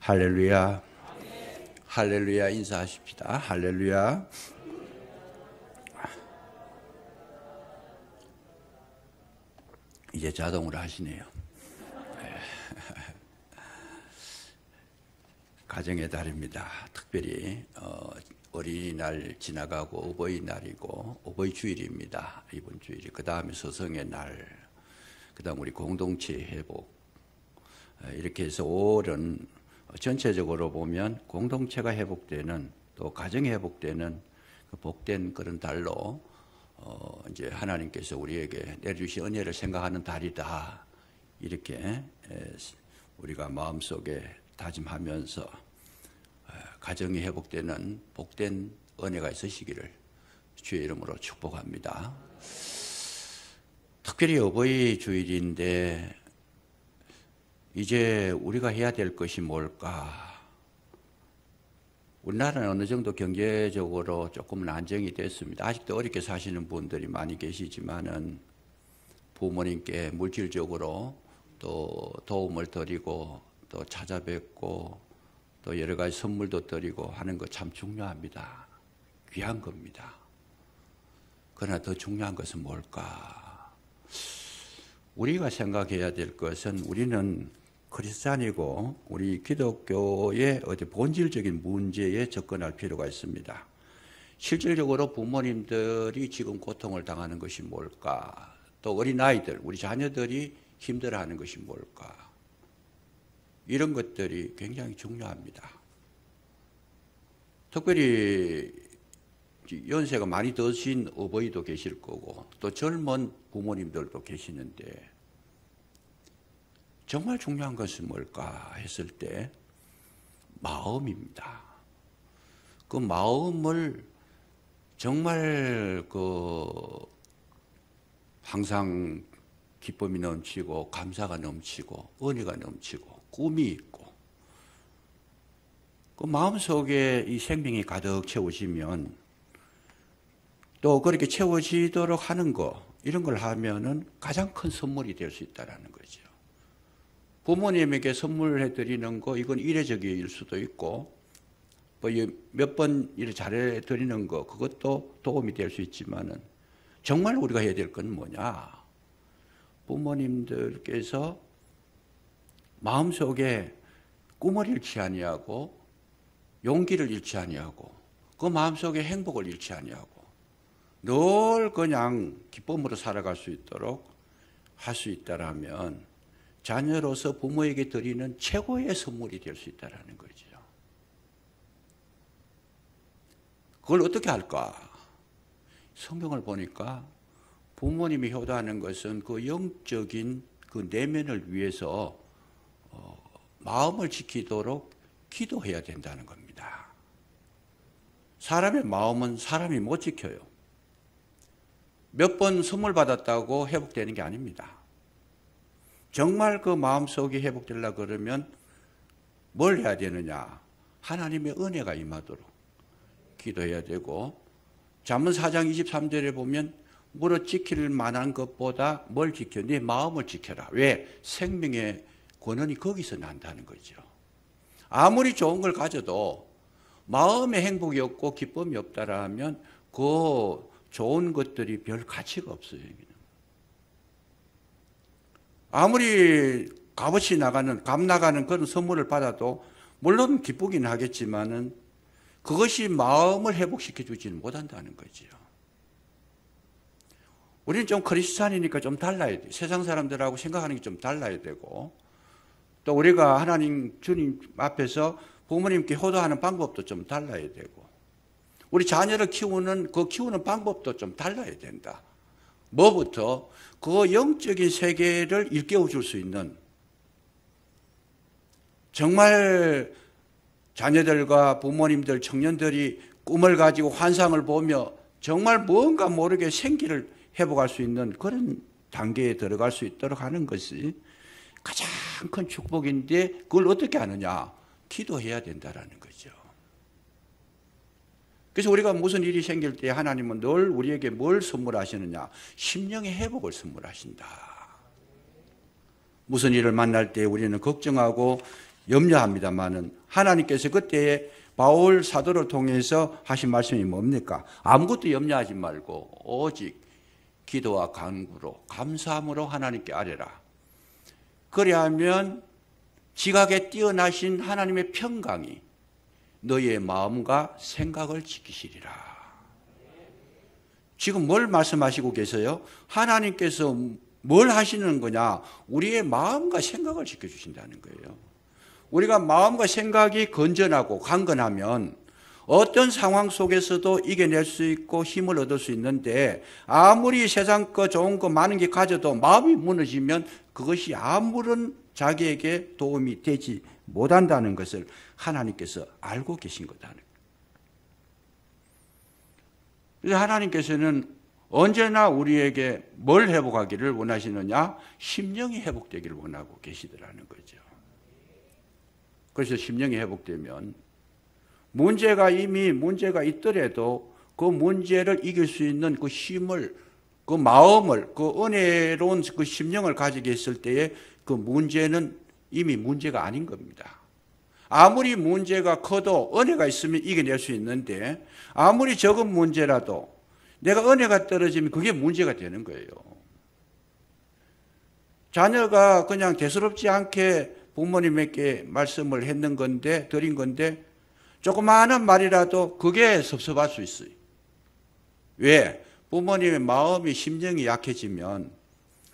할렐루야. 할렐루야 인사하십시다. 할렐루야. 이제 자동으로 하시네요. 가정의 달입니다. 특별히 어린이날 지나가고 어버이날이고 어버이주일입니다. 이번 주일이. 그 다음에 서성의 날, 그 다음 우리 공동체 회복. 이렇게 해서 5월은 전체적으로 보면 공동체가 회복되는, 또 가정이 회복되는 그 복된 그런 달로 이제 하나님께서 우리에게 내려주신 은혜를 생각하는 달이다. 이렇게 우리가 마음속에 다짐하면서 가정이 회복되는 복된 은혜가 있으시기를 주의 이름으로 축복합니다. 특별히 어버이 주일인데 이제 우리가 해야 될 것이 뭘까? 우리나라는 어느 정도 경제적으로 조금은 안정이 됐습니다. 아직도 어렵게 사시는 분들이 많이 계시지만은 부모님께 물질적으로 또 도움을 드리고 또 찾아뵙고 또 여러 가지 선물도 드리고 하는 거 참 중요합니다. 귀한 겁니다. 그러나 더 중요한 것은 뭘까? 우리가 생각해야 될 것은 우리는 크리스찬이고 우리 기독교의 어디 본질적인 문제에 접근할 필요가 있습니다. 실질적으로 부모님들이 지금 고통을 당하는 것이 뭘까? 또 어린아이들, 우리 자녀들이 힘들어하는 것이 뭘까? 이런 것들이 굉장히 중요합니다. 특별히 연세가 많이 드신 어버이도 계실 거고 또 젊은 부모님들도 계시는데 정말 중요한 것은 뭘까 했을 때 마음입니다. 그 마음을 정말 항상 기쁨이 넘치고 감사가 넘치고 은혜가 넘치고 꿈이 있고 그 마음속에 이 생명이 가득 채워지면 또 그렇게 채워지도록 하는 거, 이런 걸 하면은 가장 큰 선물이 될 수 있다는 거죠. 부모님에게 선물해 드리는 거, 이건 이례적일 수도 있고 몇 번 일을 잘해 드리는 거, 그것도 도움이 될 수 있지만은 정말 우리가 해야 될 건 뭐냐? 부모님들께서 마음속에 꿈을 잃지 아니하고 용기를 잃지 아니하고 그 마음속에 행복을 잃지 아니하고 늘 그냥 기쁨으로 살아갈 수 있도록 할 수 있다라면 자녀로서 부모에게 드리는 최고의 선물이 될 수 있다는 거죠. 그걸 어떻게 할까? 성경을 보니까 부모님이 효도하는 것은 그 영적인 그 내면을 위해서 마음을 지키도록 기도해야 된다는 겁니다. 사람의 마음은 사람이 못 지켜요. 몇 번 선물 받았다고 회복되는 게 아닙니다. 정말 그 마음속이 회복되려고 그러면 뭘 해야 되느냐? 하나님의 은혜가 임하도록 기도해야 되고, 잠언 4장 23절에 보면 무릇 지킬 만한 것보다 뭘 지켜? 네 마음을 지켜라. 왜? 생명의 권한이 거기서 난다는 거죠. 아무리 좋은 걸 가져도 마음의 행복이 없고 기쁨이 없다라면 그 좋은 것들이 별 가치가 없어요. 아무리 값없이 값 나가는 그런 선물을 받아도 물론 기쁘긴 하겠지만은 그것이 마음을 회복시켜 주지는 못한다는 거죠. 우리는 좀 크리스찬이니까 좀 달라야 돼. 세상 사람들하고 생각하는 게 좀 달라야 되고, 또 우리가 하나님 주님 앞에서 부모님께 효도하는 방법도 좀 달라야 되고, 우리 자녀를 키우는 방법도 좀 달라야 된다. 뭐부터? 그 영적인 세계를 일깨워 줄 수 있는, 정말 자녀들과 부모님들, 청년들이 꿈을 가지고 환상을 보며 정말 뭔가 모르게 생기를 회복할 수 있는 그런 단계에 들어갈 수 있도록 하는 것이 가장 큰 축복인데, 그걸 어떻게 하느냐? 기도해야 된다라는 거죠. 그래서 우리가 무슨 일이 생길 때 하나님은 늘 우리에게 뭘 선물하시느냐? 심령의 회복을 선물하신다. 무슨 일을 만날 때 우리는 걱정하고 염려합니다만은 하나님께서 그때에 바울 사도를 통해서 하신 말씀이 뭡니까? 아무것도 염려하지 말고 오직 기도와 간구로 감사함으로 하나님께 아뢰라. 그리하면 지각에 뛰어나신 하나님의 평강이 너희의 마음과 생각을 지키시리라. 지금 뭘 말씀하시고 계세요? 하나님께서 뭘 하시는 거냐? 우리의 마음과 생각을 지켜주신다는 거예요. 우리가 마음과 생각이 건전하고 강건하면 어떤 상황 속에서도 이겨낼 수 있고 힘을 얻을 수 있는데, 아무리 세상 거 좋은 거 많은 게 가져도 마음이 무너지면 그것이 아무런 자기에게 도움이 되지 못한다는 것을 하나님께서 알고 계신 거다. 그래서 하나님께서는 언제나 우리에게 뭘 회복하기를 원하시느냐? 심령이 회복되기를 원하고 계시더라는 거죠. 그래서 심령이 회복되면 이미 문제가 있더라도 그 문제를 이길 수 있는 그 힘을, 그 마음을, 그 은혜로운 그 심령을 가지게 했을 때에 그 문제는 이미 문제가 아닌 겁니다. 아무리 문제가 커도 은혜가 있으면 이겨낼 수 있는데, 아무리 적은 문제라도 내가 은혜가 떨어지면 그게 문제가 되는 거예요. 자녀가 그냥 대수롭지 않게 부모님에게 말씀을 드린 건데 조그마한 말이라도 그게 섭섭할 수 있어요. 왜? 부모님의 마음이, 심령이 약해지면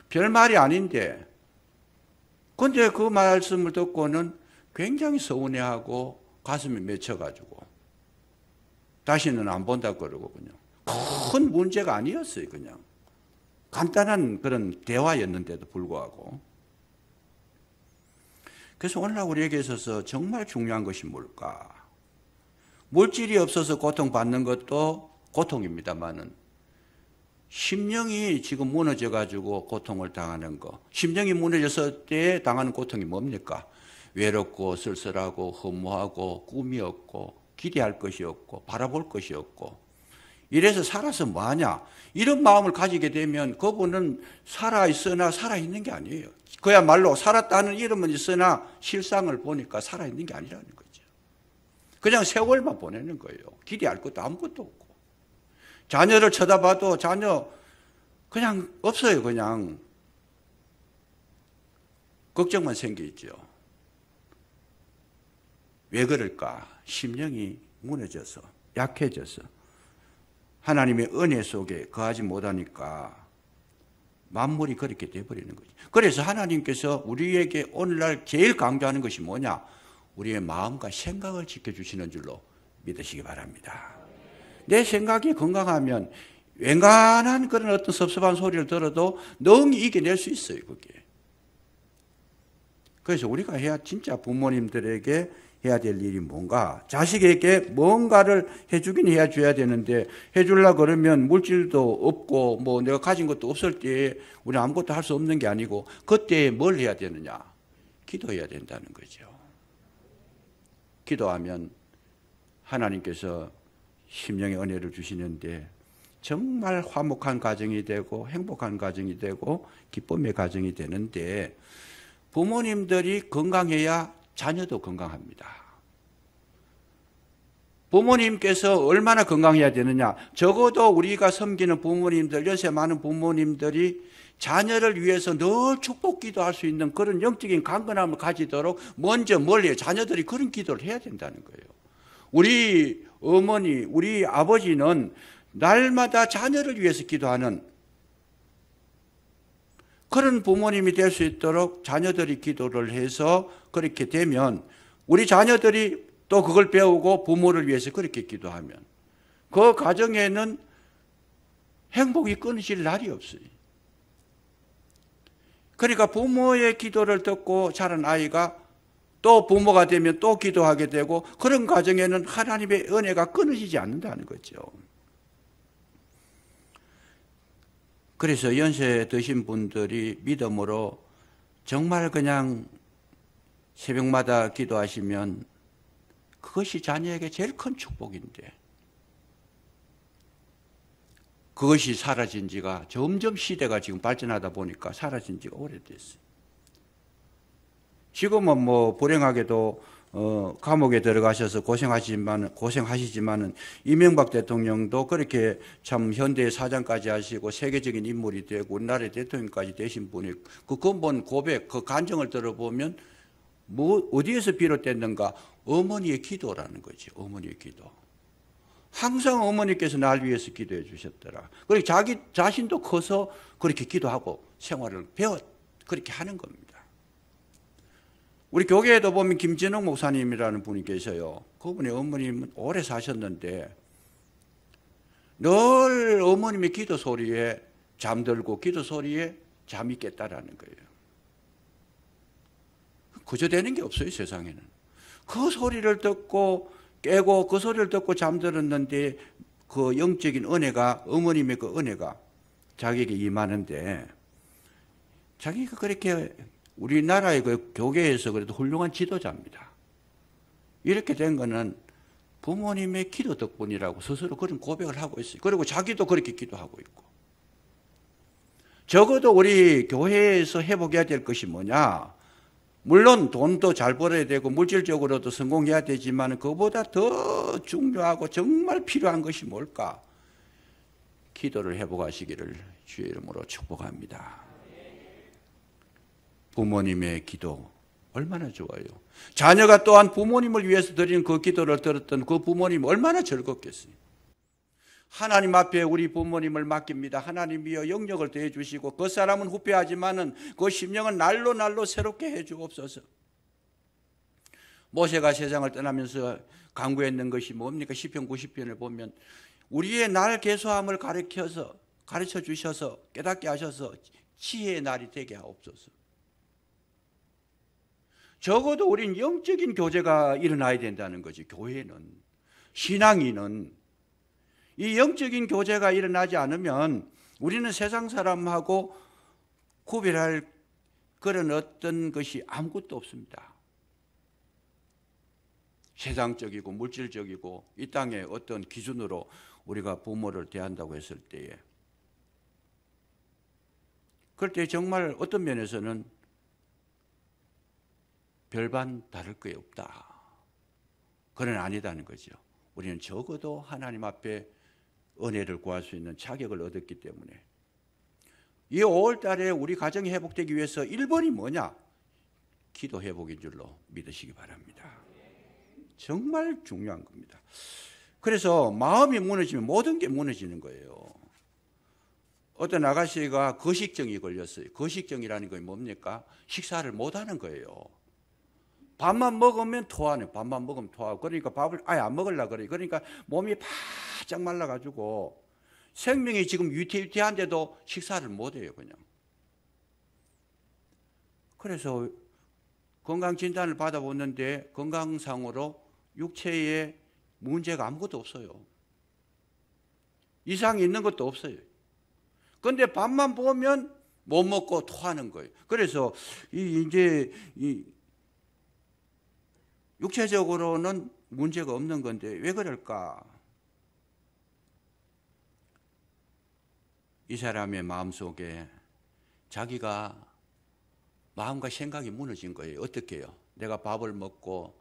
별 말이 아닌데, 근데 그 말씀을 듣고는 굉장히 서운해하고 가슴이 맺혀가지고 다시는 안 본다 그러고, 그냥 큰 문제가 아니었어요. 그냥 간단한 그런 대화였는데도 불구하고. 그래서 오늘날 우리에게 있어서 정말 중요한 것이 뭘까? 물질이 없어서 고통받는 것도 고통입니다만은, 심령이 지금 무너져가지고 고통을 당하는 거, 심령이 무너졌을 때 당하는 고통이 뭡니까? 외롭고 쓸쓸하고 허무하고 꿈이 없고 기대할 것이 없고 바라볼 것이 없고, 이래서 살아서 뭐하냐? 이런 마음을 가지게 되면 그분은 살아있으나 살아있는 게 아니에요. 그야말로 살았다는 이름은 있으나 실상을 보니까 살아있는 게 아니라는 거죠. 그냥 세월만 보내는 거예요. 기대할 것도 아무것도 없고. 자녀를 쳐다봐도 자녀 그냥 없어요. 그냥 걱정만 생기죠. 왜 그럴까? 심령이 무너져서, 약해져서 하나님의 은혜 속에 거하지 못하니까 만물이 그렇게 돼버리는 거죠. 그래서 하나님께서 우리에게 오늘날 제일 강조하는 것이 뭐냐? 우리의 마음과 생각을 지켜주시는 줄로 믿으시기 바랍니다. 내 생각이 건강하면 웬간한 그런 어떤 섭섭한 소리를 들어도 능히 이겨낼 수 있어요, 그게. 그래서 우리가 진짜 부모님들에게 해야 될 일이 뭔가? 자식에게 뭔가를 해주긴 해줘야 되는데, 해주려고 그러면 물질도 없고 뭐 내가 가진 것도 없을 때에 우리 아무것도 할 수 없는 게 아니고, 그때 뭘 해야 되느냐? 기도해야 된다는 거죠. 기도하면 하나님께서 심령의 은혜를 주시는데 정말 화목한 가정이 되고 행복한 가정이 되고 기쁨의 가정이 되는데, 부모님들이 건강해야 자녀도 건강합니다. 부모님께서 얼마나 건강해야 되느냐? 적어도 우리가 섬기는 부모님들, 연세 많은 부모님들이 자녀를 위해서 늘 축복 기도할 수 있는 그런 영적인 강건함을 가지도록 먼저 멀리 자녀들이 그런 기도를 해야 된다는 거예요. 우리 어머니, 우리 아버지는 날마다 자녀를 위해서 기도하는 그런 부모님이 될 수 있도록 자녀들이 기도를 해서, 그렇게 되면 우리 자녀들이 또 그걸 배우고 부모를 위해서 그렇게 기도하면 그 가정에는 행복이 끊어질 날이 없어요. 그러니까 부모의 기도를 듣고 자란 아이가 또 부모가 되면 또 기도하게 되고, 그런 가정에는 하나님의 은혜가 끊어지지 않는다는 거죠. 그래서 연세 드신 분들이 믿음으로 정말 그냥 새벽마다 기도하시면 그것이 자녀에게 제일 큰 축복인데, 그것이 사라진 지가, 점점 시대가 지금 발전하다 보니까 사라진 지가 오래됐어요. 지금은 뭐 불행하게도 감옥에 들어가셔서 고생하시지만은 이명박 대통령도 그렇게 참 현대의 사장까지 하시고 세계적인 인물이 되고 우리나라의 대통령까지 되신 분이 그 근본 고백, 그 간증을 들어보면 뭐 어디에서 비롯됐는가? 어머니의 기도라는 거지. 어머니의 기도. 항상 어머니께서 날 위해서 기도해 주셨더라. 그리고 자기 자신도 커서 그렇게 기도하고 생활을 그렇게 하는 겁니다. 우리 교계에도 보면 김진욱 목사님이라는 분이 계셔요. 그분의 어머님은 오래 사셨는데 늘 어머님의 기도 소리에 잠들고 기도 소리에 잠이 깼다라는 거예요. 그저 되는 게 없어요, 세상에는. 그 소리를 듣고 깨고 그 소리를 듣고 잠들었는데 그 영적인 은혜가, 어머님의 그 은혜가 자기에게 임하는데 자기가 그렇게 우리나라의 그 교계에서 그래도 훌륭한 지도자입니다. 이렇게 된 거는 부모님의 기도 덕분이라고 스스로 그런 고백을 하고 있어요. 그리고 자기도 그렇게 기도하고 있고. 적어도 우리 교회에서 회복해야 될 것이 뭐냐? 물론 돈도 잘 벌어야 되고 물질적으로도 성공해야 되지만 그보다 더 중요하고 정말 필요한 것이 뭘까? 기도를 회복하시기를 주의 이름으로 축복합니다. 부모님의 기도 얼마나 좋아요. 자녀가 또한 부모님을 위해서 드리는 그 기도를 들었던 그 부모님 얼마나 즐겁겠어요. 하나님 앞에 우리 부모님을 맡깁니다. 하나님이여 영역을 더해 주시고 그 사람은 후패하지만은 그 심령은 날로 날로 새롭게 해 주옵소서. 모세가 세상을 떠나면서 강구했는 것이 뭡니까? 시편 90편을 보면 우리의 날 계수함을 가르쳐 주셔서 깨닫게 하셔서 지혜의 날이 되게 하옵소서. 적어도 우린 영적인 교제가 일어나야 된다는 거지. 교회는, 신앙인은 이 영적인 교제가 일어나지 않으면 우리는 세상 사람하고 구별할 그런 어떤 것이 아무것도 없습니다. 세상적이고 물질적이고 이 땅의 어떤 기준으로 우리가 부모를 대한다고 했을 때에 그럴 때 정말 어떤 면에서는 별반 다를 게 없다. 그건 아니다는 거죠. 우리는 적어도 하나님 앞에 은혜를 구할 수 있는 자격을 얻었기 때문에 이 5월 달에 우리 가정이 회복되기 위해서 1번이 뭐냐? 기도 회복인 줄로 믿으시기 바랍니다. 정말 중요한 겁니다. 그래서 마음이 무너지면 모든 게 무너지는 거예요. 어떤 아가씨가 거식증이 걸렸어요. 거식증이라는 건 뭡니까? 식사를 못하는 거예요. 밥만 먹으면 토하네. 밥만 먹으면 토하고. 그러니까 밥을 아예 안 먹으려고 그래요. 그러니까 몸이 바짝 말라가지고 생명이 지금 위태위태한데도 식사를 못해요, 그냥. 그래서 건강진단을 받아보는데 건강상으로 육체에 문제가 아무것도 없어요. 이상이 있는 것도 없어요. 그런데 밥만 보면 못 먹고 토하는 거예요. 그래서 이제 육체적으로는 문제가 없는 건데 왜 그럴까? 이 사람의 마음속에 자기가 마음과 생각이 무너진 거예요. 어떻게 해요? 내가 밥을 먹고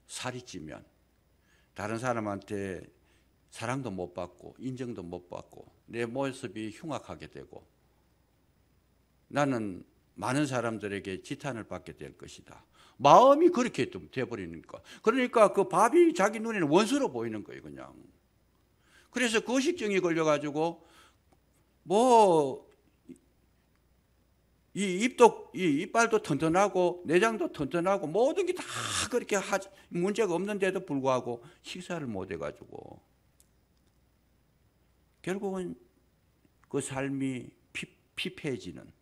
살이 찌면 다른 사람한테 사랑도 못 받고 인정도 못 받고 내 모습이 흉악하게 되고 나는 많은 사람들에게 지탄을 받게 될 것이다. 마음이 그렇게 돼버리니까. 그러니까 그 밥이 자기 눈에는 원수로 보이는 거예요, 그냥. 그래서 거식증이 걸려가지고 이 이빨도 튼튼하고 내장도 튼튼하고 모든 게 다 그렇게 문제가 없는데도 불구하고 식사를 못 해가지고 결국은 그 삶이 피폐해지는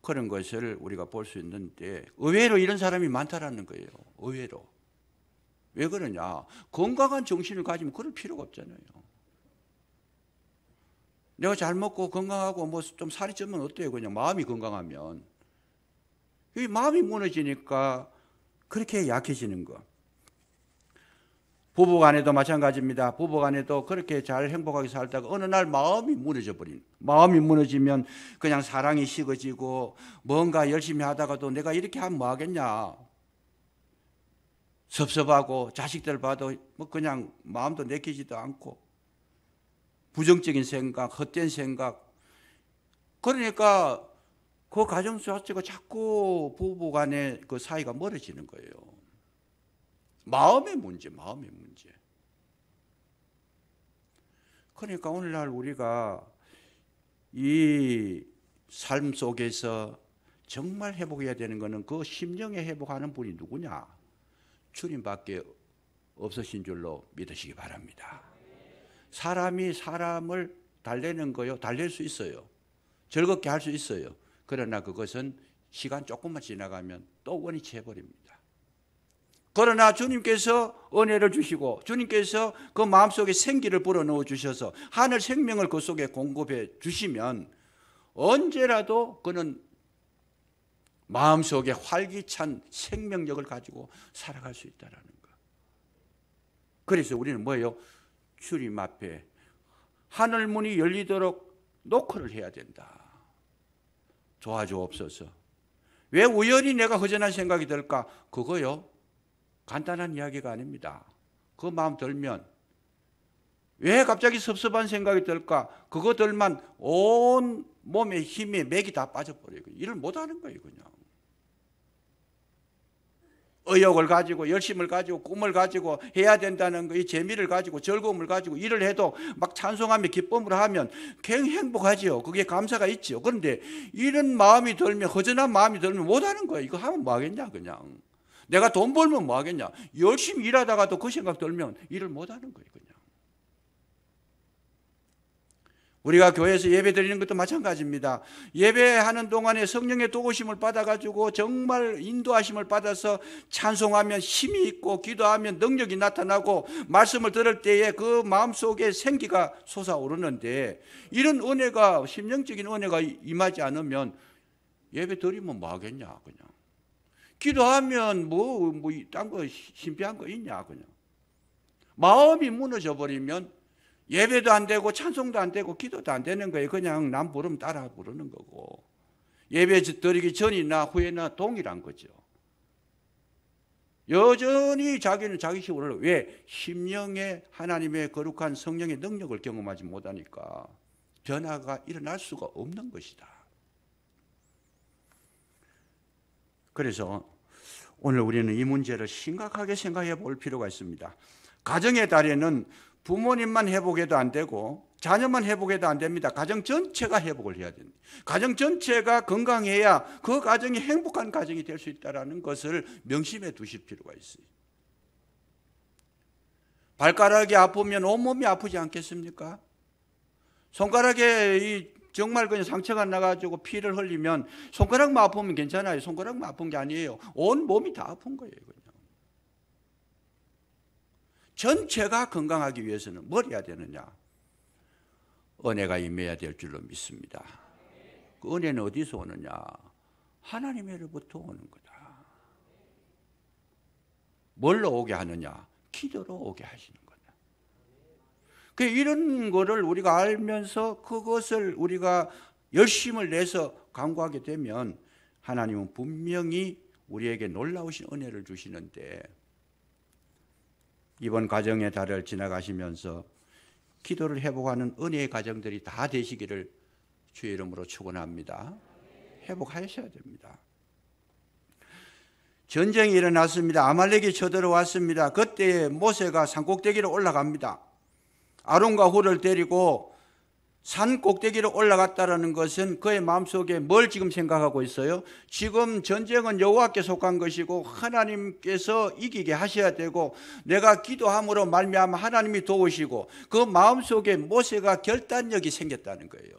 그런 것을 우리가 볼 수 있는데 의외로 이런 사람이 많다라는 거예요. 의외로. 왜 그러냐? 건강한 정신을 가지면 그럴 필요가 없잖아요. 내가 잘 먹고 건강하고 뭐 좀 살이 찌면 어때요? 그냥 마음이 건강하면. 이 마음이 무너지니까 그렇게 약해지는 거. 부부간에도 마찬가지입니다. 부부간에도 그렇게 잘 행복하게 살다가 어느 날 마음이 무너져 버린. 마음이 무너지면 그냥 사랑이 식어지고 뭔가 열심히 하다가도 내가 이렇게 하면 뭐 하겠냐. 섭섭하고 자식들 봐도 뭐 그냥 마음도 내키지도 않고 부정적인 생각, 헛된 생각. 그러니까 그 가정 자체가 자꾸 부부간의 그 사이가 멀어지는 거예요. 마음의 문제. 그러니까 오늘날 우리가 이 삶 속에서 정말 회복해야 되는 것은 그 심령의 회복하는 분이 누구냐? 주님밖에 없으신 줄로 믿으시기 바랍니다. 사람이 사람을 달래는 거요, 달랠 수 있어요. 즐겁게 할 수 있어요. 그러나 그것은 시간 조금만 지나가면 또 원위치 해버립니다. 그러나 주님께서 은혜를 주시고 주님께서 그 마음속에 생기를 불어넣어 주셔서 하늘 생명을 그 속에 공급해 주시면 언제라도 그는 마음속에 활기찬 생명력을 가지고 살아갈 수 있다는 것. 그래서 우리는 뭐예요? 주님 앞에 하늘 문이 열리도록 노크를 해야 된다. 도와주옵소서. 왜 우연히 내가 허전한 생각이 들까? 그거요, 간단한 이야기가 아닙니다. 그 마음 들면 왜 갑자기 섭섭한 생각이 들까? 그거 들만 온 몸의 힘에 맥이 다 빠져버려요. 일을 못하는 거예요. 그냥 의욕을 가지고 열심을 가지고 꿈을 가지고 해야 된다는 이 재미를 가지고 즐거움을 가지고 일을 해도 막 찬송하며 기쁨으로 하면 굉장히 행복하지요. 그게 감사가 있죠. 그런데 이런 마음이 들면, 허전한 마음이 들면 못하는 거예요. 이거 하면 뭐 하겠냐 그냥. 내가 돈 벌면 뭐 하겠냐. 열심히 일하다가도 그 생각 들면 일을 못하는 거예요. 그냥. 우리가 교회에서 예배 드리는 것도 마찬가지입니다. 예배하는 동안에 성령의 도우심을 받아가지고 정말 인도하심을 받아서 찬송하면 힘이 있고 기도하면 능력이 나타나고 말씀을 들을 때에 그 마음속에 생기가 솟아오르는데 이런 은혜가, 심령적인 은혜가 임하지 않으면 예배 드리면 뭐 하겠냐 그냥. 기도하면 딴 거 신비한 거 있냐 그냥. 마음이 무너져 버리면 예배도 안 되고 찬송도 안 되고 기도도 안 되는 거예요. 그냥 남 부르면 따라 부르는 거고 예배 드리기 전이나 후에나 동일한 거죠. 여전히 자기는 자기 힘으로. 왜? 심령의 하나님의 거룩한 성령의 능력을 경험하지 못하니까 변화가 일어날 수가 없는 것이다. 그래서 오늘 우리는 이 문제를 심각하게 생각해 볼 필요가 있습니다. 가정의 달에는 부모님만 회복해도 안 되고 자녀만 회복해도 안 됩니다. 가정 전체가 회복을 해야 됩니다. 가정 전체가 건강해야 그 가정이 행복한 가정이 될 수 있다는 것을 명심해 두실 필요가 있어요. 발가락이 아프면 온몸이 아프지 않겠습니까? 손가락에 정말 그냥 상처가 나가지고 피를 흘리면 손가락만 아프면 괜찮아요. 손가락만 아픈 게 아니에요. 온 몸이 다 아픈 거예요. 그냥. 전체가 건강하기 위해서는 뭘 해야 되느냐? 은혜가 임해야 될 줄로 믿습니다. 그 은혜는 어디서 오느냐? 하나님으로부터 오는 거다. 뭘로 오게 하느냐? 기도로 오게 하시는 거다. 이런 거를 우리가 알면서 그것을 우리가 열심을 내서 강구하게 되면 하나님은 분명히 우리에게 놀라우신 은혜를 주시는데 이번 가정의 달을 지나가시면서 기도를 회복하는 은혜의 가정들이 다 되시기를 주의 이름으로 축원합니다. 회복하셔야 됩니다. 전쟁이 일어났습니다. 아말렉이 쳐들어왔습니다. 그때 모세가 산꼭대기로 올라갑니다. 아론과 훌을 데리고 산 꼭대기로 올라갔다는 것은 그의 마음속에 뭘 지금 생각하고 있어요? 지금 전쟁은 여호와께 속한 것이고 하나님께서 이기게 하셔야 되고 내가 기도함으로 말미암아 하나님이 도우시고 그 마음속에 모세가 결단력이 생겼다는 거예요.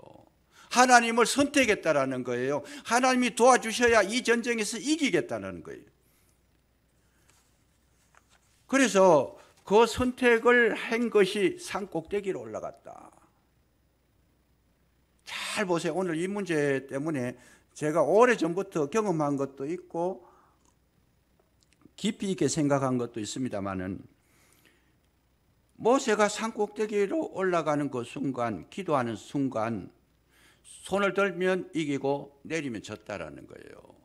하나님을 선택했다라는 거예요. 하나님이 도와주셔야 이 전쟁에서 이기겠다는 거예요. 그래서 그 선택을 한 것이 산 꼭대기로 올라갔다. 잘 보세요. 오늘 이 문제 때문에 제가 오래전부터 경험한 것도 있고 깊이 있게 생각한 것도 있습니다만은 모세가 산 꼭대기로 올라가는 그 순간, 기도하는 순간 손을 들면 이기고 내리면 졌다라는 거예요.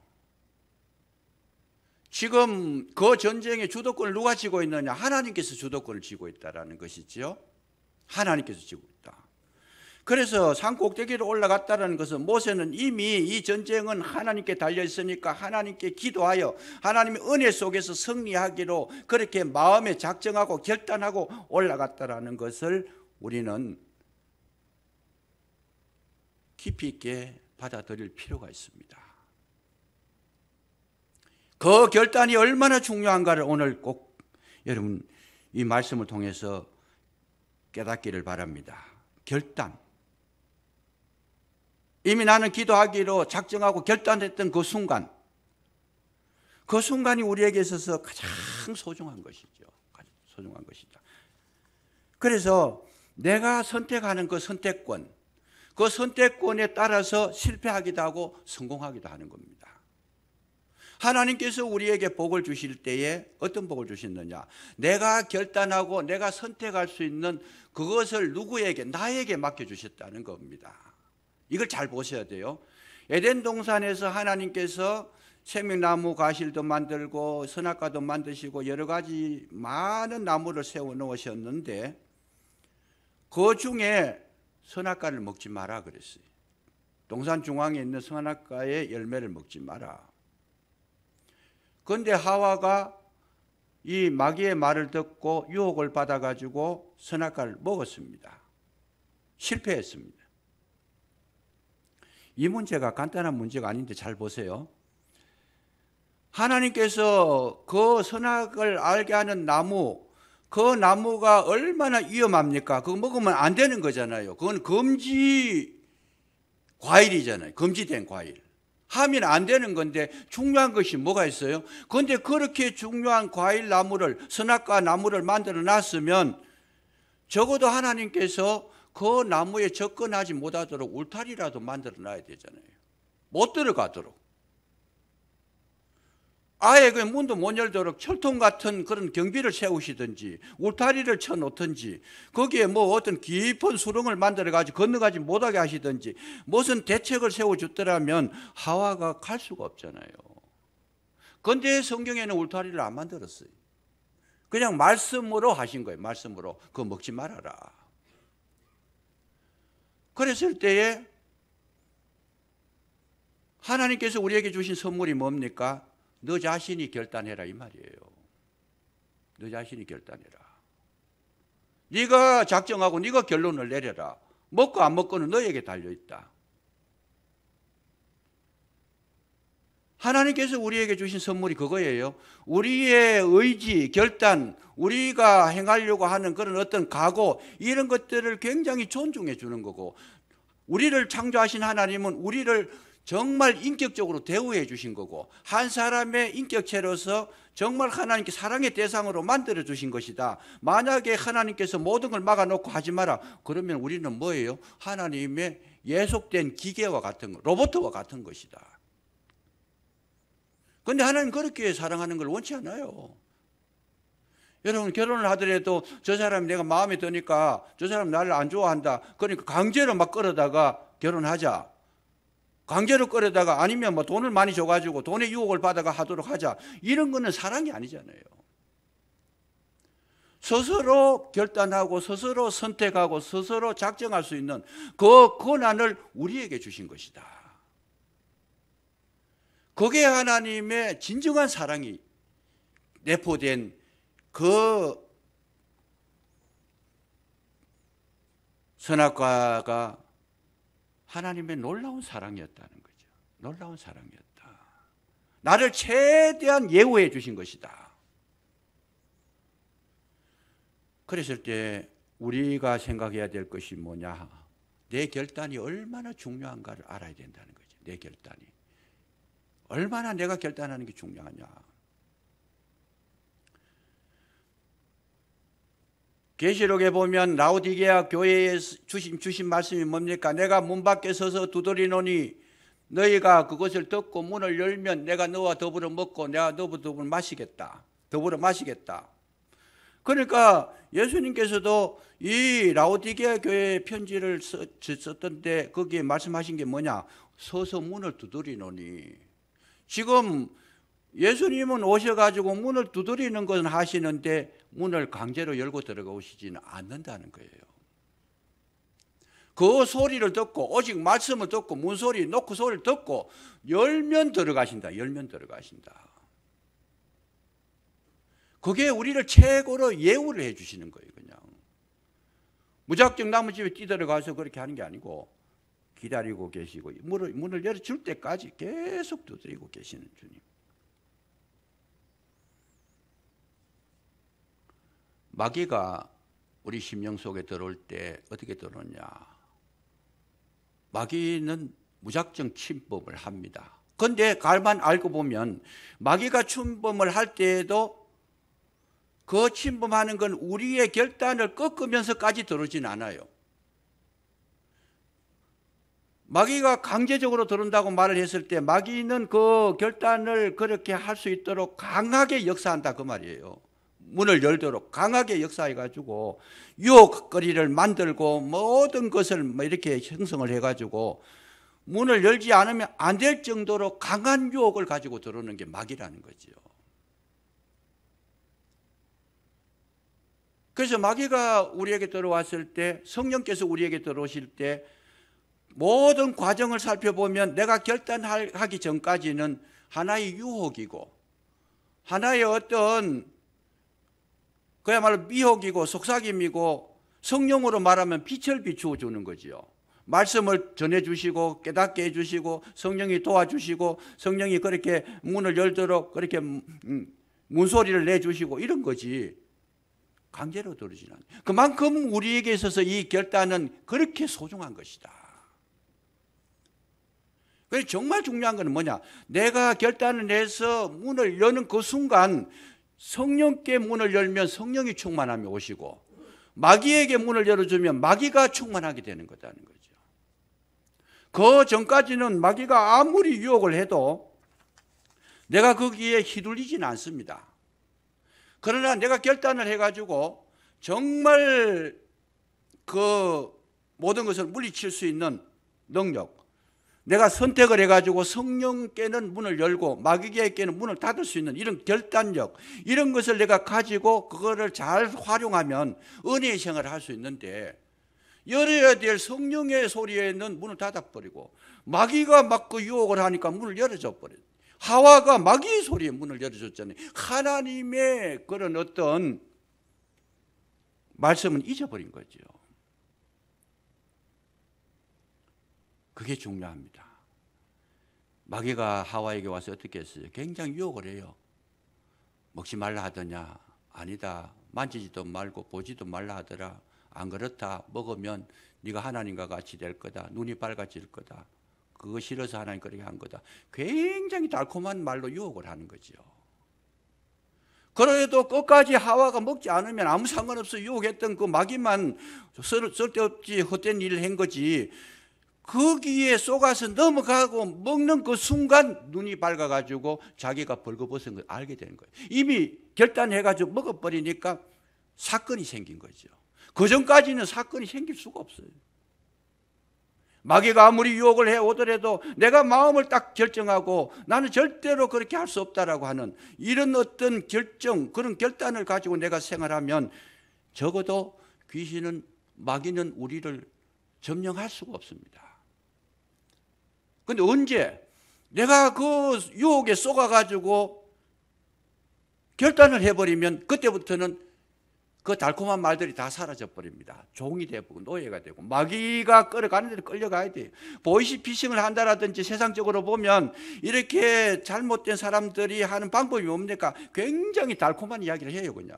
지금 그 전쟁의 주도권을 누가 쥐고 있느냐? 하나님께서 주도권을 쥐고 있다라는 것이죠. 하나님께서 쥐고 있다. 그래서 산 꼭대기로 올라갔다는 것은 모세는 이미 이 전쟁은 하나님께 달려 있으니까 하나님께 기도하여 하나님의 은혜 속에서 승리하기로 그렇게 마음에 작정하고 결단하고 올라갔다라는 것을 우리는 깊이 있게 받아들일 필요가 있습니다. 그 결단이 얼마나 중요한가를 오늘 꼭 여러분 이 말씀을 통해서 깨닫기를 바랍니다. 결단. 이미 나는 기도하기로 작정하고 결단했던 그 순간, 그 순간이 우리에게 있어서 가장 소중한 것이죠. 가장 소중한 것이다. 그래서 내가 선택하는 그 선택권, 그 선택권에 따라서 실패하기도 하고 성공하기도 하는 겁니다. 하나님께서 우리에게 복을 주실 때에 어떤 복을 주셨느냐? 내가 결단하고 내가 선택할 수 있는 그것을 누구에게? 나에게 맡겨주셨다는 겁니다. 이걸 잘 보셔야 돼요. 에덴 동산에서 하나님께서 생명나무 과실도 만들고 선악과도 만드시고 여러 가지 많은 나무를 세워 놓으셨는데 그 중에 선악과를 먹지 마라 그랬어요. 동산 중앙에 있는 선악과의 열매를 먹지 마라. 그런데 하와가 이 마귀의 말을 듣고 유혹을 받아가지고 선악과를 먹었습니다. 실패했습니다. 이 문제가 간단한 문제가 아닌데 잘 보세요. 하나님께서 그 선악을 알게 하는 나무, 그 나무가 얼마나 위험합니까? 그거 먹으면 안 되는 거잖아요. 그건 금지 과일이잖아요. 금지된 과일. 하면 안 되는 건데 중요한 것이 뭐가 있어요? 그런데 그렇게 중요한 과일 나무를, 선악과 나무를 만들어 놨으면 적어도 하나님께서 그 나무에 접근하지 못하도록 울타리라도 만들어 놔야 되잖아요. 못 들어가도록. 아예 그 문도 못 열도록 철통 같은 그런 경비를 세우시든지 울타리를 쳐놓든지 거기에 뭐 어떤 깊은 수렁을 만들어가지고 건너가지 못하게 하시든지 무슨 대책을 세워줬더라면 하와가 갈 수가 없잖아요. 그런데 성경에는 울타리를 안 만들었어요. 그냥 말씀으로 하신 거예요. 말씀으로. 그거 먹지 말아라. 그랬을 때에 하나님께서 우리에게 주신 선물이 뭡니까? 너 자신이 결단해라 이 말이에요. 너 자신이 결단해라. 네가 작정하고 네가 결론을 내려라. 먹고 안 먹고는 너에게 달려있다. 하나님께서 우리에게 주신 선물이 그거예요. 우리의 의지, 결단, 우리가 행하려고 하는 그런 어떤 각오 이런 것들을 굉장히 존중해 주는 거고 우리를 창조하신 하나님은 우리를 정말 인격적으로 대우해 주신 거고 한 사람의 인격체로서 정말 하나님께 사랑의 대상으로 만들어 주신 것이다. 만약에 하나님께서 모든 걸 막아놓고 하지 마라. 그러면 우리는 뭐예요? 하나님의 예속된 기계와 같은 것, 로봇과 같은 것이다. 그런데 하나님 그렇게 사랑하는 걸 원치 않아요. 여러분 결혼을 하더라도 저 사람이 내가 마음에 드니까 저 사람 나를 안 좋아한다. 그러니까 강제로 막 끌어다가 결혼하자. 강제로 끌어다가 아니면 뭐 돈을 많이 줘가지고 돈의 유혹을 받아가 하도록 하자. 이런 거는 사랑이 아니잖아요. 스스로 결단하고 스스로 선택하고 스스로 작정할 수 있는 그 권한을 우리에게 주신 것이다. 그게 하나님의 진정한 사랑이 내포된 그 선악과가 하나님의 놀라운 사랑이었다는 거죠. 놀라운 사랑이었다. 나를 최대한 예우해 주신 것이다. 그랬을 때 우리가 생각해야 될 것이 뭐냐? 내 결단이 얼마나 중요한가를 알아야 된다는 거죠. 내 결단이. 얼마나 내가 결단하는 게 중요하냐? 계시록에 보면 라오디게아 교회에 주신 말씀이 뭡니까? 내가 문 밖에 서서 두드리노니 너희가 그것을 듣고 문을 열면 내가 너와 더불어 먹고 내가 너와 더불어 마시겠다. 더불어 마시겠다. 그러니까 예수님께서도 이 라오디게아 교회 편지를 썼던데 거기에 말씀하신 게 뭐냐? 서서 문을 두드리노니. 지금 예수님은 오셔가지고 문을 두드리는 것은 하시는데 문을 강제로 열고 들어오시지는 않는다는 거예요. 그 소리를 듣고 오직 말씀을 듣고 문소리 놓고 소리를 듣고 열면 들어가신다. 열면 들어가신다. 그게 우리를 최고로 예우를 해 주시는 거예요. 그냥 무작정 남의 집에 뛰들어가서 그렇게 하는 게 아니고 기다리고 계시고 문을 열어줄 때까지 계속 두드리고 계시는 주님. 마귀가 우리 심령 속에 들어올 때 어떻게 들어오냐? 마귀는 무작정 침범을 합니다. 그런데 갈만 알고 보면 마귀가 침범을 할 때에도 그 침범하는 건 우리의 결단을 꺾으면서까지 들어오진 않아요. 마귀가 강제적으로 들어온다고 말을 했을 때 마귀는 그 결단을 그렇게 할 수 있도록 강하게 역사한다 그 말이에요. 문을 열도록 강하게 역사해가지고 유혹거리를 만들고 모든 것을 이렇게 형성을 해가지고 문을 열지 않으면 안 될 정도로 강한 유혹을 가지고 들어오는 게 마귀라는 거죠. 그래서 마귀가 우리에게 들어왔을 때, 성령께서 우리에게 들어오실 때 모든 과정을 살펴보면 내가 결단하기 전까지는 하나의 유혹이고 하나의 어떤 그야말로 미혹이고 속삭임이고 성령으로 말하면 빛을 비추어 주는 거지요. 말씀을 전해주시고 깨닫게 해주시고 성령이 도와주시고 성령이 그렇게 문을 열도록 그렇게 문소리를 내주시고 이런 거지. 강제로 들어오지는 않아요. 그만큼 우리에게 있어서 이 결단은 그렇게 소중한 것이다. 그래서 정말 중요한 것은 뭐냐? 내가 결단을 해서 문을 여는 그 순간 성령께 문을 열면 성령이 충만함이 오시고 마귀에게 문을 열어주면 마귀가 충만하게 되는 거다는 거죠. 그 전까지는 마귀가 아무리 유혹을 해도 내가 거기에 휘둘리지는 않습니다. 그러나 내가 결단을 해가지고 정말 그 모든 것을 물리칠 수 있는 능력, 내가 선택을 해가지고 성령께는 문을 열고 마귀에게는 문을 닫을 수 있는 이런 결단력, 이런 것을 내가 가지고 그거를 잘 활용하면 은혜의 생활을 할 수 있는데 열어야 될 성령의 소리에는 문을 닫아버리고 마귀가 막 그 유혹을 하니까 문을 열어줘 버려요. 하와가 마귀의 소리에 문을 열어줬잖아요. 하나님의 그런 어떤 말씀은 잊어버린 거죠. 그게 중요합니다. 마귀가 하와에게 와서 어떻게 했어요? 굉장히 유혹을 해요. 먹지 말라 하더냐? 아니다. 만지지도 말고 보지도 말라 하더라. 안 그렇다. 먹으면 네가 하나님과 같이 될 거다. 눈이 밝아질 거다. 그거 싫어서 하나님 그렇게 한 거다. 굉장히 달콤한 말로 유혹을 하는 거죠. 그래도 끝까지 하와가 먹지 않으면 아무 상관없어 유혹했던 그 마귀만 쓸데없이 헛된 일을 한 거지. 거기에 속아서 넘어가고 먹는 그 순간 눈이 밝아가지고 자기가 벌거벗은 걸 알게 되는 거예요. 이미 결단해가지고 먹어버리니까 사건이 생긴 거죠. 그 전까지는 사건이 생길 수가 없어요. 마귀가 아무리 유혹을 해오더라도 내가 마음을 딱 결정하고 나는 절대로 그렇게 할 수 없다라고 하는 이런 어떤 결정, 그런 결단을 가지고 내가 생활하면 적어도 귀신은, 마귀는 우리를 점령할 수가 없습니다. 그런데 언제 내가 그 유혹에 쏘가가지고 결단을 해버리면 그때부터는 그 달콤한 말들이 다 사라져 버립니다. 종이 되고 노예가 되고 마귀가 끌어가는 데로 끌려가야 돼요. 보이스피싱을 한다라든지 세상적으로 보면 이렇게 잘못된 사람들이 하는 방법이 뭡니까? 굉장히 달콤한 이야기를 해요. 그냥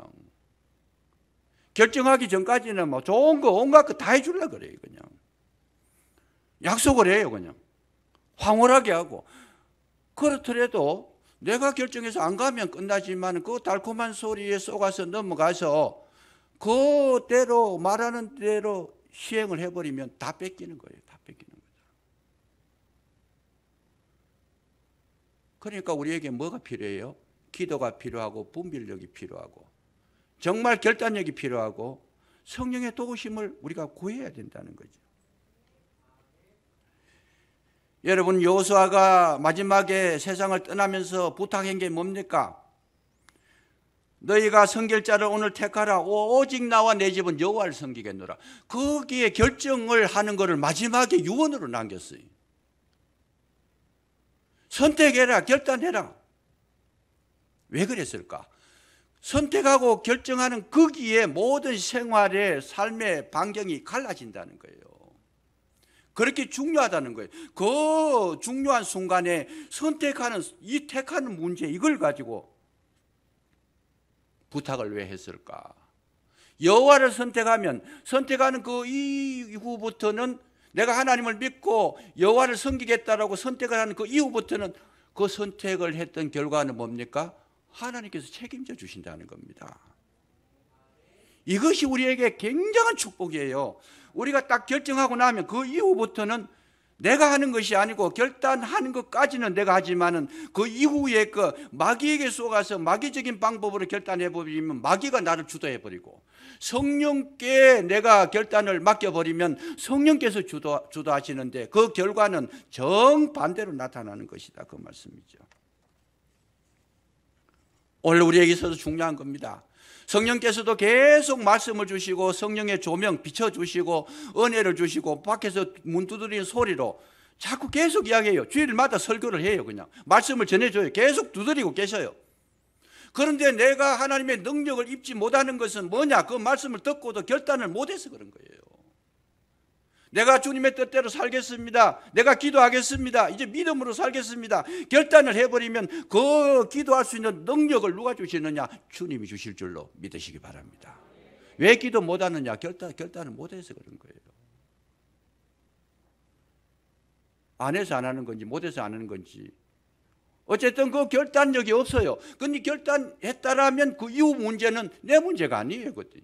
결정하기 전까지는 뭐 좋은 거 온갖 거 다 해주려고 그래요. 그냥 약속을 해요. 그냥 황홀하게 하고. 그렇더라도 내가 결정해서 안 가면 끝나지만 그 달콤한 소리에 쏘가서 넘어가서 그대로 말하는 대로 시행을 해버리면 다 뺏기는 거예요. 다 뺏기는 거죠. 그러니까 우리에게 뭐가 필요해요? 기도가 필요하고 분별력이 필요하고 정말 결단력이 필요하고 성령의 도우심을 우리가 구해야 된다는 거죠. 여러분, 여호수아가 마지막에 세상을 떠나면서 부탁한 게 뭡니까? 너희가 선결자를 오늘 택하라. 오직 나와 내 집은 여호와를 섬기겠노라. 거기에 결정을 하는 것을 마지막에 유언으로 남겼어요. 선택해라, 결단해라. 왜 그랬을까? 선택하고 결정하는 거기에 모든 생활의 삶의 반경이 갈라진다는 거예요. 그렇게 중요하다는 거예요. 그 중요한 순간에 선택하는, 이 택하는 문제, 이걸 가지고 부탁을 왜 했을까? 여호와를 선택하면, 선택하는 그 이후부터는 내가 하나님을 믿고 여호와를 섬기겠다라고 선택을 하는 그 이후부터는 그 선택을 했던 결과는 뭡니까? 하나님께서 책임져 주신다는 겁니다. 이것이 우리에게 굉장한 축복이에요. 우리가 딱 결정하고 나면 그 이후부터는 내가 하는 것이 아니고 결단하는 것까지는 내가 하지만은 그 이후에 그 마귀에게 속아서 마귀적인 방법으로 결단해 버리면 마귀가 나를 주도해 버리고, 성령께 내가 결단을 맡겨 버리면 성령께서 주도하시는데 그 결과는 정반대로 나타나는 것이다, 그 말씀이죠. 오늘 우리에게 있어서 중요한 겁니다. 성령께서도 계속 말씀을 주시고 성령의 조명 비춰주시고 은혜를 주시고 밖에서 문 두드리는 소리로 자꾸 계속 이야기해요. 주일마다 설교를 해요. 그냥 말씀을 전해줘요. 계속 두드리고 계셔요. 그런데 내가 하나님의 능력을 입지 못하는 것은 뭐냐? 그 말씀을 듣고도 결단을 못해서 그런 거예요. 내가 주님의 뜻대로 살겠습니다. 내가 기도하겠습니다. 이제 믿음으로 살겠습니다. 결단을 해버리면 그 기도할 수 있는 능력을 누가 주시느냐? 주님이 주실 줄로 믿으시기 바랍니다. 왜 기도 못하느냐? 결단을 못해서 그런 거예요. 안 해서 안 하는 건지 못해서 안 하는 건지 어쨌든 그 결단력이 없어요. 근데 결단했다라면 그 이후 문제는 내 문제가 아니에요. 그것도.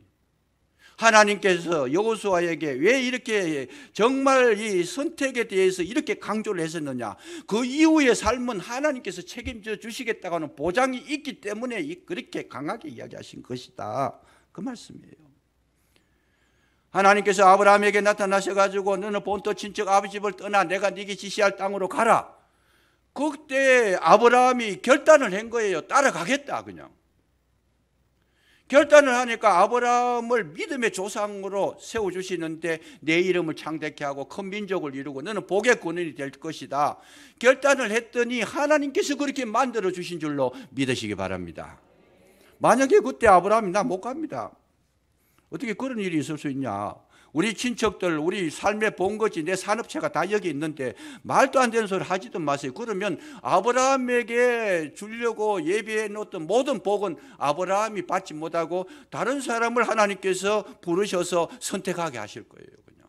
하나님께서 여호수아에게 왜 이렇게 정말 이 선택에 대해서 이렇게 강조를 했었느냐? 그 이후의 삶은 하나님께서 책임져 주시겠다고 하는 보장이 있기 때문에 그렇게 강하게 이야기하신 것이다, 그 말씀이에요. 하나님께서 아브라함에게 나타나셔가지고 너는 본토 친척 아버지 집을 떠나 내가 네게 지시할 땅으로 가라. 그때 아브라함이 결단을 한 거예요. 따라가겠다. 그냥 결단을 하니까 아브라함을 믿음의 조상으로 세워주시는데 내 이름을 창대케 하고 큰 민족을 이루고 너는 복의 근원이 될 것이다. 결단을 했더니 하나님께서 그렇게 만들어 주신 줄로 믿으시기 바랍니다. 만약에 그때 아브라함이 나 못 갑니다. 어떻게 그런 일이 있을 수 있냐? 우리 친척들, 우리 삶의 본거지, 내 산업체가 다 여기 있는데 말도 안 되는 소리 하지도 마세요. 그러면 아브라함에게 주려고 예비해 놓았던 모든 복은 아브라함이 받지 못하고 다른 사람을 하나님께서 부르셔서 선택하게 하실 거예요. 그냥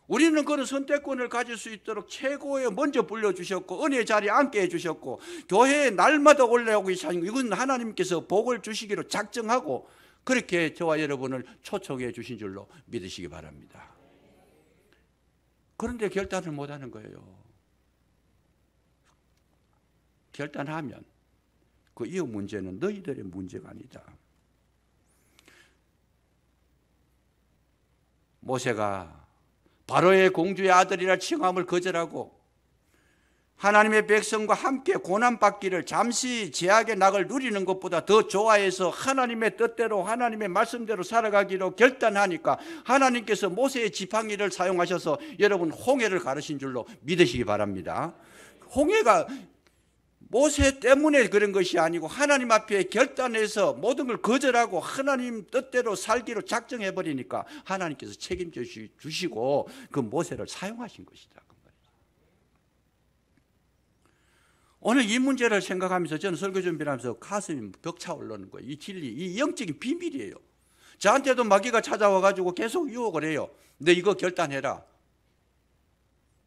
우리는 그런 선택권을 가질 수 있도록 최고에 먼저 불러주셨고 은혜의 자리에 앉게 해주셨고 교회에 날마다 올라오고 계시는 이건 하나님께서 복을 주시기로 작정하고 그렇게 저와 여러분을 초청해 주신 줄로 믿으시기 바랍니다. 그런데 결단을 못하는 거예요. 결단하면 그 이후 문제는 너희들의 문제가 아니다. 모세가 바로의 공주의 아들이라 칭함을 거절하고 하나님의 백성과 함께 고난받기를 잠시 제약의 낙을 누리는 것보다 더 좋아해서 하나님의 뜻대로 하나님의 말씀대로 살아가기로 결단하니까 하나님께서 모세의 지팡이를 사용하셔서 여러분 홍해를 가르신 줄로 믿으시기 바랍니다. 홍해가 모세 때문에 그런 것이 아니고 하나님 앞에 결단해서 모든 걸 거절하고 하나님 뜻대로 살기로 작정해버리니까 하나님께서 책임져 주시고 그 모세를 사용하신 것이다. 오늘 이 문제를 생각하면서 저는 설교 준비를 하면서 가슴이 벅차 오르는 거예요. 이 진리, 이 영적인 비밀이에요. 저한테도 마귀가 찾아와가지고 계속 유혹을 해요. 너 이거 결단해라.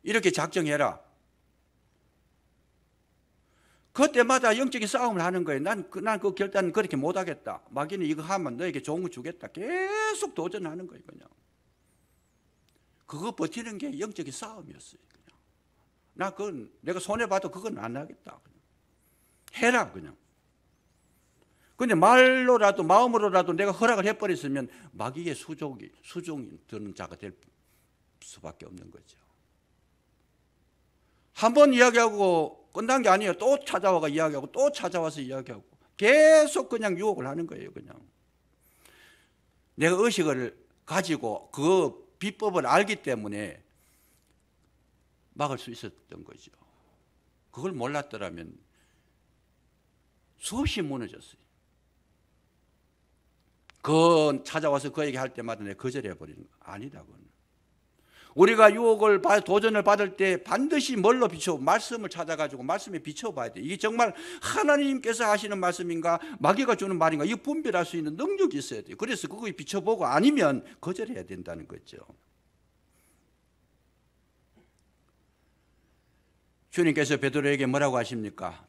이렇게 작정해라. 그때마다 영적인 싸움을 하는 거예요. 난 그 결단은 그렇게 못하겠다. 마귀는 이거 하면 너에게 좋은 거 주겠다. 계속 도전하는 거예요. 그냥. 그거 버티는 게 영적인 싸움이었어요. 내가 손해봐도 그건 안 하겠다. 그냥. 해라, 그냥. 근데 말로라도 마음으로라도 내가 허락을 해버렸으면 마귀의 수종이 드는 자가 될 수밖에 없는 거죠. 한 번 이야기하고 끝난 게 아니에요. 또 찾아와서 이야기하고 또 찾아와서 이야기하고 계속 그냥 유혹을 하는 거예요. 그냥 내가 의식을 가지고 그 비법을 알기 때문에 막을 수 있었던 거죠. 그걸 몰랐더라면 수없이 무너졌어요. 그 찾아와서 그 얘기 할 때마다 내가 거절해버리는 거 아니다. 그건. 우리가 유혹을 도전을 받을 때 반드시 뭘로 비춰? 말씀을 찾아가지고 말씀에 비춰봐야 돼. 이게 정말 하나님께서 하시는 말씀인가 마귀가 주는 말인가 이거 분별할 수 있는 능력이 있어야 돼요. 그래서 그거에 비춰보고 아니면 거절해야 된다는 거죠. 주님께서 베드로에게 뭐라고 하십니까?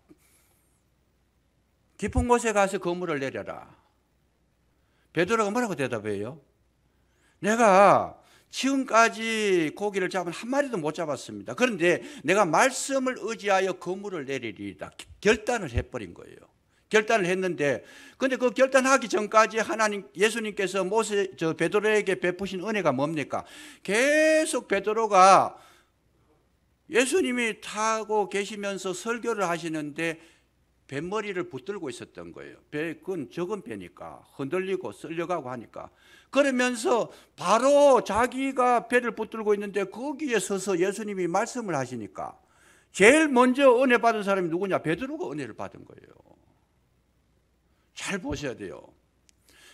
깊은 곳에 가서 그물을 내려라. 베드로가 뭐라고 대답해요? 내가 지금까지 고기를 잡은 한 마리도 못 잡았습니다. 그런데 내가 말씀을 의지하여 그물을 내리리이다. 결단을 해버린 거예요. 결단을 했는데, 근데 그 결단하기 전까지 예수님께서 베드로에게 베푸신 은혜가 뭡니까? 계속 베드로가 예수님이 타고 계시면서 설교를 하시는데 뱃머리를 붙들고 있었던 거예요. 그건 적은 배니까 흔들리고 쓸려가고 하니까. 그러면서 바로 자기가 배를 붙들고 있는데 거기에 서서 예수님이 말씀을 하시니까 제일 먼저 은혜 받은 사람이 누구냐? 베드로가 은혜를 받은 거예요. 잘 보셔야 돼요.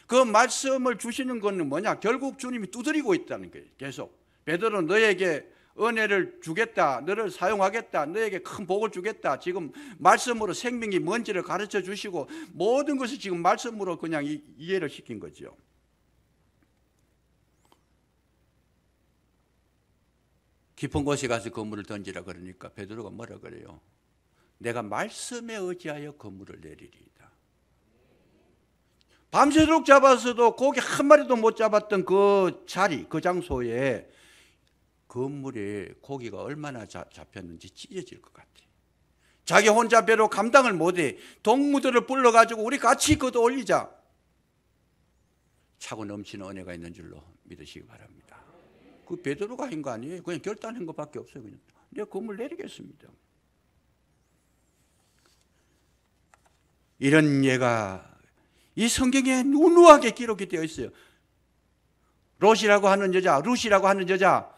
그 말씀을 주시는 것은 뭐냐? 결국 주님이 두드리고 있다는 거예요. 계속 베드로 너에게 은혜를 주겠다. 너를 사용하겠다. 너에게 큰 복을 주겠다. 지금 말씀으로 생명이 뭔지를 가르쳐 주시고 모든 것을 지금 말씀으로 그냥 이해를 시킨 거죠. 깊은 곳에 가서 그물을 던지라 그러니까 베드로가 뭐라 그래요? 내가 말씀에 의지하여 그물을 내리리이다. 밤새도록 잡아서도 고기 한 마리도 못 잡았던 그 자리, 그 장소에 그물에 고기가 얼마나 잡혔는지 찢어질 것 같아. 자기 혼자 배로 감당을 못해. 동무들을 불러가지고 우리 같이 걷어 올리자. 차고 넘치는 은혜가 있는 줄로 믿으시기 바랍니다. 그 베드로가 한 거 아니에요. 그냥 결단한 것밖에 없어요. 그냥 내가 그물 내리겠습니다. 이런 예가 이 성경에 누누하게 기록이 되어 있어요. 롯이라고 하는 여자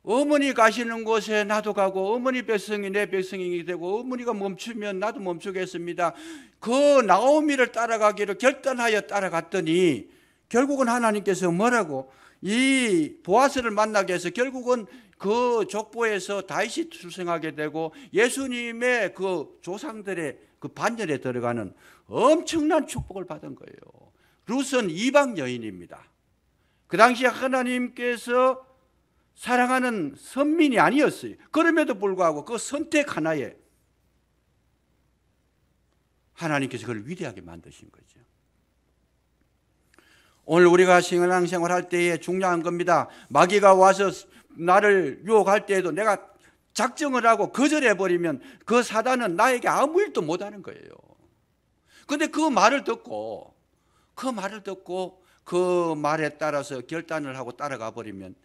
어머니 가시는 곳에 나도 가고 어머니 백성이 내 백성이 되고 어머니가 멈추면 나도 멈추겠습니다. 그 나오미를 따라가기로 결단하여 따라갔더니 결국은 하나님께서 뭐라고? 이 보아스를 만나게 해서 결국은 그 족보에서 다윗이 출생하게 되고 예수님의 그 조상들의 그 반열에 들어가는 엄청난 축복을 받은 거예요. 룻은 이방 여인입니다. 그 당시에 하나님께서 사랑하는 선민이 아니었어요. 그럼에도 불구하고 그 선택 하나에 하나님께서 그걸 위대하게 만드신 거죠. 오늘 우리가 신앙생활 할 때에 중요한 겁니다. 마귀가 와서 나를 유혹할 때에도 내가 작정을 하고 거절해버리면 그 사단은 나에게 아무 일도 못하는 거예요. 그런데 그 말을 듣고 그 말에 따라서 결단을 하고 따라가 버리면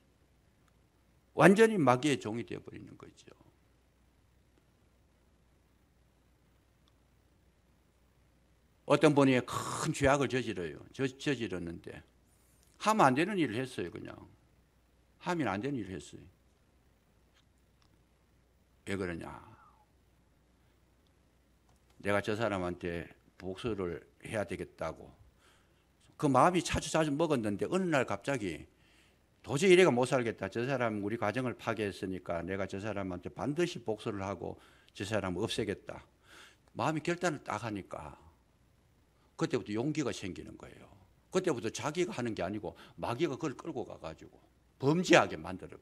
완전히 마귀의 종이 되어버리는 거죠. 어떤 분이 큰 죄악을 저질렀는데 하면 안 되는 일을 했어요. 그냥 하면 안 되는 일을 했어요. 왜 그러냐? 내가 저 사람한테 복수를 해야 되겠다고 그 마음이 차주차주 먹었는데 어느 날 갑자기 도저히 이래가 못 살겠다. 저 사람 우리 가정을 파괴했으니까 내가 저 사람한테 반드시 복수를 하고 저 사람을 없애겠다. 마음이 결단을 딱 하니까 그때부터 용기가 생기는 거예요. 그때부터 자기가 하는 게 아니고 마귀가 그걸 끌고 가가지고 범죄하게 만들어.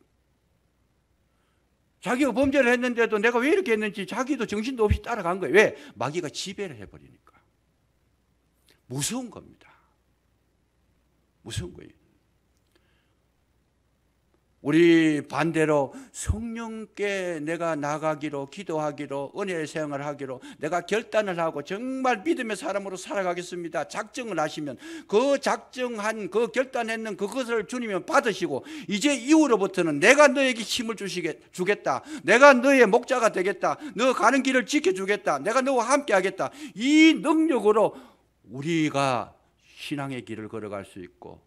자기가 범죄를 했는데도 내가 왜 이렇게 했는지 자기도 정신도 없이 따라간 거예요. 왜? 마귀가 지배를 해버리니까. 무서운 겁니다. 무서운 거예요. 우리 반대로 성령께 내가 나가기로, 기도하기로, 은혜의 생활을 하기로 내가 결단을 하고 정말 믿음의 사람으로 살아가겠습니다 작정을 하시면, 그 작정한, 그 결단했는 그것을 주님이 받으시고, 이제 이후로부터는 내가 너에게 힘을 주겠다, 내가 너의 목자가 되겠다, 너 가는 길을 지켜주겠다, 내가 너와 함께 하겠다, 이 능력으로 우리가 신앙의 길을 걸어갈 수 있고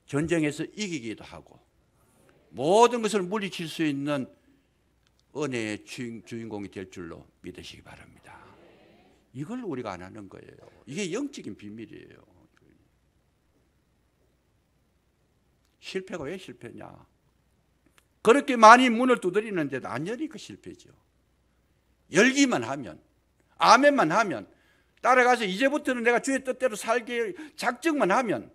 전쟁에서 이기기도 하고 모든 것을 물리칠 수 있는 은혜의 주인공이 될 줄로 믿으시기 바랍니다. 이걸 우리가 안 하는 거예요. 이게 영적인 비밀이에요. 실패가 왜 실패냐? 그렇게 많이 문을 두드리는데도 안 열리니까 실패죠. 열기만 하면, 아멘만 하면, 따라가서 이제부터는 내가 주의 뜻대로 살게 작정만 하면,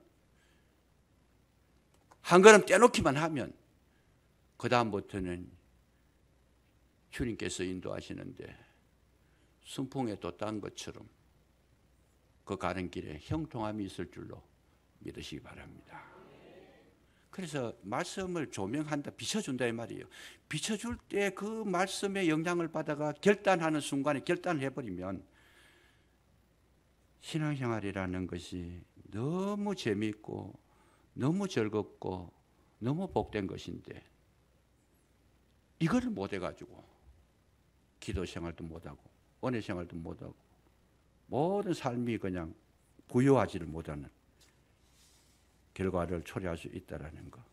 한 걸음 떼놓기만 하면, 그 다음부터는 주님께서 인도하시는데 순풍에 또 딴 것처럼 그 가는 길에 형통함이 있을 줄로 믿으시기 바랍니다. 그래서 말씀을 조명한다, 비춰준다 이 말이에요. 비춰줄 때 그 말씀의 영향을 받아가 결단하는 순간에 결단을 해버리면 신앙생활이라는 것이 너무 재미있고 너무 즐겁고 너무 복된 것인데, 이거를 못 해가지고 기도 생활도 못하고 은혜 생활도 못하고 모든 삶이 그냥 부유하지를 못하는 결과를 초래할 수 있다는 거.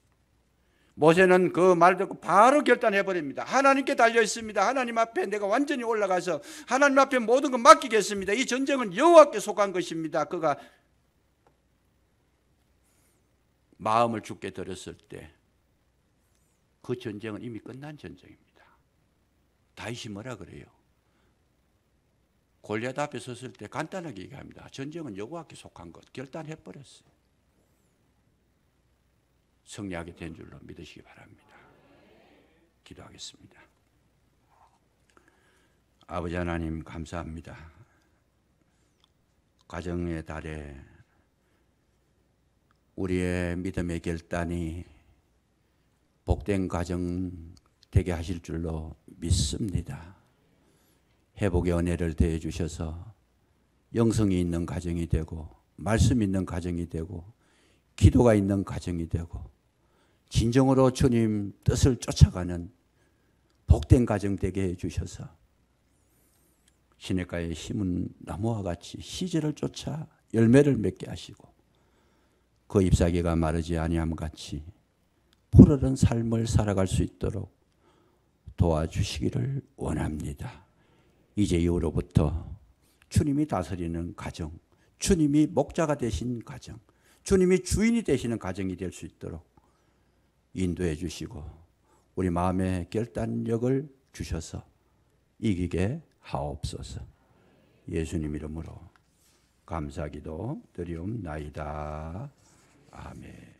모세는 그 말 듣고 바로 결단해버립니다. 하나님께 달려 있습니다. 하나님 앞에 내가 완전히 올라가서 하나님 앞에 모든 걸 맡기겠습니다. 이 전쟁은 여호와께 속한 것입니다. 그가 마음을 주께 드렸을 때 그 전쟁은 이미 끝난 전쟁입니다. 다윗이 뭐라 그래요? 골리앗 앞에 섰을 때 간단하게 얘기합니다. 전쟁은 여호와께 속한 것, 결단해버렸어요. 승리하게 된 줄로 믿으시기 바랍니다. 기도하겠습니다. 아버지 하나님 감사합니다. 가정의 달에 우리의 믿음의 결단이 복된 가정 되게 하실 줄로 믿습니다. 회복의 은혜를 더해 주셔서 영성이 있는 가정이 되고 말씀 있는 가정이 되고 기도가 있는 가정이 되고 진정으로 주님 뜻을 쫓아가는 복된 가정 되게 해 주셔서 시냇가에 심은 나무와 같이 시절을 쫓아 열매를 맺게 하시고 그 잎사귀가 마르지 아니함 같이 푸르른 삶을 살아갈 수 있도록 도와주시기를 원합니다. 이제 이후로부터 주님이 다스리는 가정, 주님이 목자가 되신 가정, 주님이 주인이 되시는 가정이 될 수 있도록 인도해 주시고 우리 마음의 결단력을 주셔서 이기게 하옵소서. 예수님 이름으로 감사기도 드리옵나이다. 아멘.